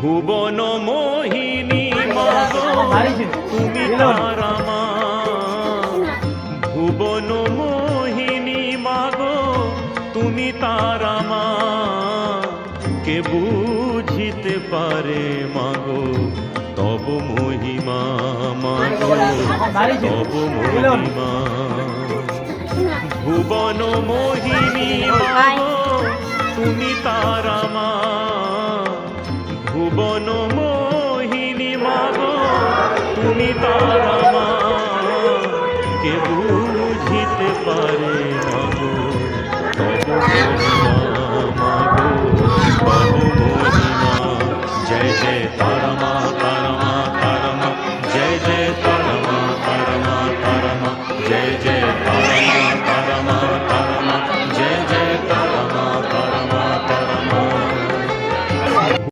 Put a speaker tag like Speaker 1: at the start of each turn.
Speaker 1: ভুবন মোহিনী মাগো তুমি তারা মা, ভুবন মোহিনী মাগো তুমি তারা মা, কে বুঝিতে পারে মাগো তব মহিমা মাগো তব মহিমা। ভুবন মোহিনী মাগো তুমি তারা মা, ভুবন মোহিনী মাগো তুমি তারা মা, কে